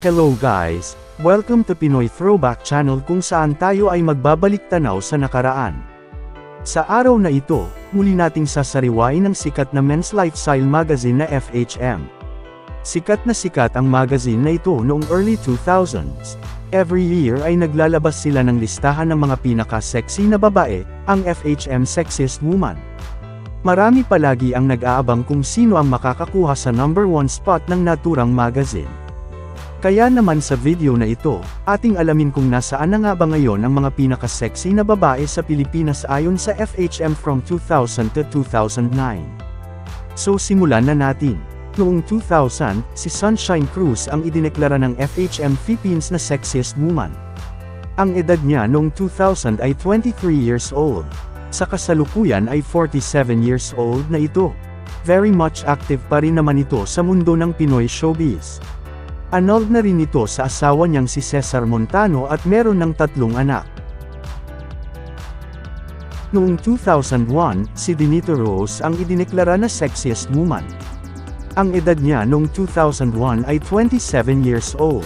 Hello guys! Welcome to Pinoy Throwback Channel kung saan tayo ay magbabalik tanaw sa nakaraan. Sa araw na ito, muli nating sasariwain ang sikat na men's lifestyle magazine na FHM. Sikat ang magazine na ito noong early 2000s. Every year ay naglalabas sila ng listahan ng mga pinaka-sexy na babae, ang FHM Sexiest Woman. Marami palagi ang nag-aabang kung sino ang makakakuha sa number 1 spot ng naturang magazine. Kaya naman sa video na ito, ating alamin kung nasaan na nga ba ngayon ang mga pinaka-sexy na babae sa Pilipinas ayon sa FHM from 2000 to 2009. So simulan na natin. Noong 2000, si Sunshine Cruz ang idineklara ng FHM Philippines na Sexiest Woman. Ang edad niya noong 2000 ay 23 years old. Sa kasalukuyan ay 47 years old na ito. Very much active pa rin naman ito sa mundo ng Pinoy showbiz. Annulled na rin ito sa asawa niyang si Cesar Montano at meron ng 3 anak. Noong 2001, si Denita Rose ang idineklara na Sexiest Woman. Ang edad niya noong 2001 ay 27 years old.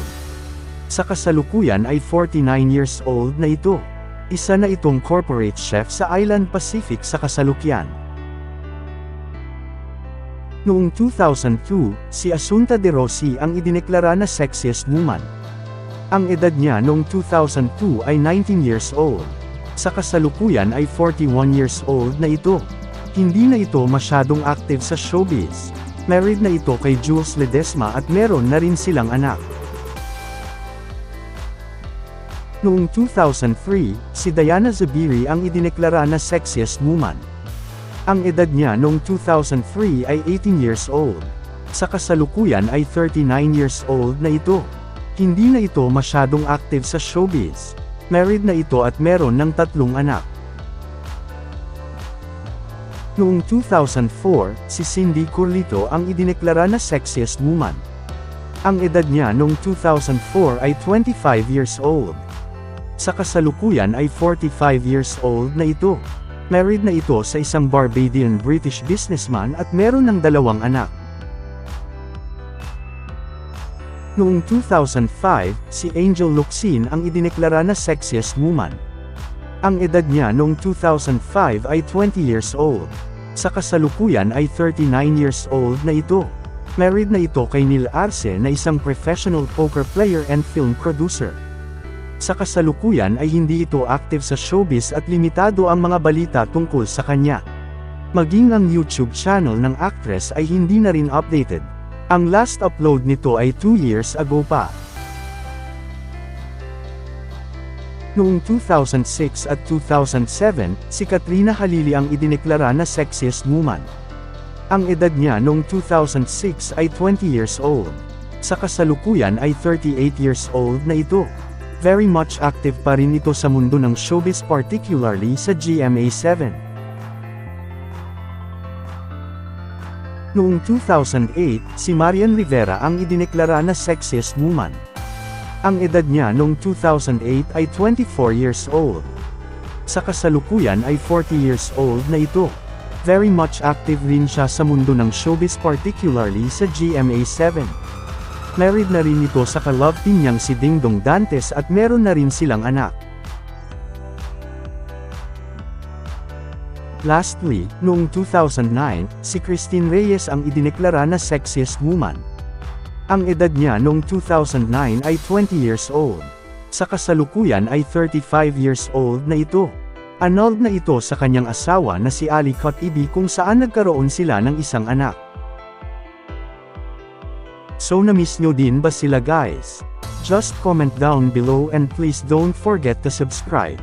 Sa kasalukuyan ay 49 years old na ito. Isa na itong corporate chef sa Island Pacific sa kasalukuyan. Noong 2002, si Asunta De Rossi ang idineklara na Sexiest Woman. Ang edad niya noong 2002 ay 19 years old. Sa kasalukuyan ay 41 years old na ito. Hindi na ito masyadong active sa showbiz. Married na ito kay Jules Ledesma at meron na rin silang anak. Noong 2003, si Diana Zubiri ang idineklara na Sexiest Woman. Ang edad niya noong 2003 ay 18 years old. Sa kasalukuyan ay 39 years old na ito. Hindi na ito masyadong active sa showbiz. Married na ito at meron ng 3 anak. Noong 2004, si Cindy Curlito ang idineklara na Sexiest Woman. Ang edad niya noong 2004 ay 25 years old. Sa kasalukuyan ay 45 years old na ito. Married na ito sa isang Barbadian-British businessman at meron ng 2 anak. Noong 2005, si Angel Locsin ang idineklara na Sexiest Woman. Ang edad niya noong 2005 ay 20 years old. Sa kasalukuyan ay 39 years old na ito. Married na ito kay Neil Arce na isang professional poker player and film producer. Sa kasalukuyan ay hindi ito active sa showbiz at limitado ang mga balita tungkol sa kanya. Maging ang YouTube channel ng actress ay hindi na rin updated. Ang last upload nito ay 2 years ago pa. Noong 2006 at 2007, si Katrina Halili ang idineklara na Sexiest Woman. Ang edad niya noong 2006 ay 20 years old. Sa kasalukuyan ay 38 years old na ito. Very much active pa rin ito sa mundo ng showbiz particularly sa GMA7. Noong 2008, si Marian Rivera ang idineklara na Sexiest Woman. Ang edad niya noong 2008 ay 24 years old. Sa kasalukuyan ay 40 years old na ito. Very much active rin siya sa mundo ng showbiz particularly sa GMA7. Married na rin ito sa ka-love team niyang si Dingdong Dantes at meron na rin silang anak. Lastly, noong 2009, si Christine Reyes ang idineklara na Sexiest Woman. Ang edad niya noong 2009 ay 20 years old. Sa kasalukuyan ay 35 years old na ito. Annulled na ito sa kanyang asawa na si Ali Katibi kung saan nagkaroon sila ng isang anak. So na-miss nyo din ba sila guys? Just comment down below and please don't forget to subscribe.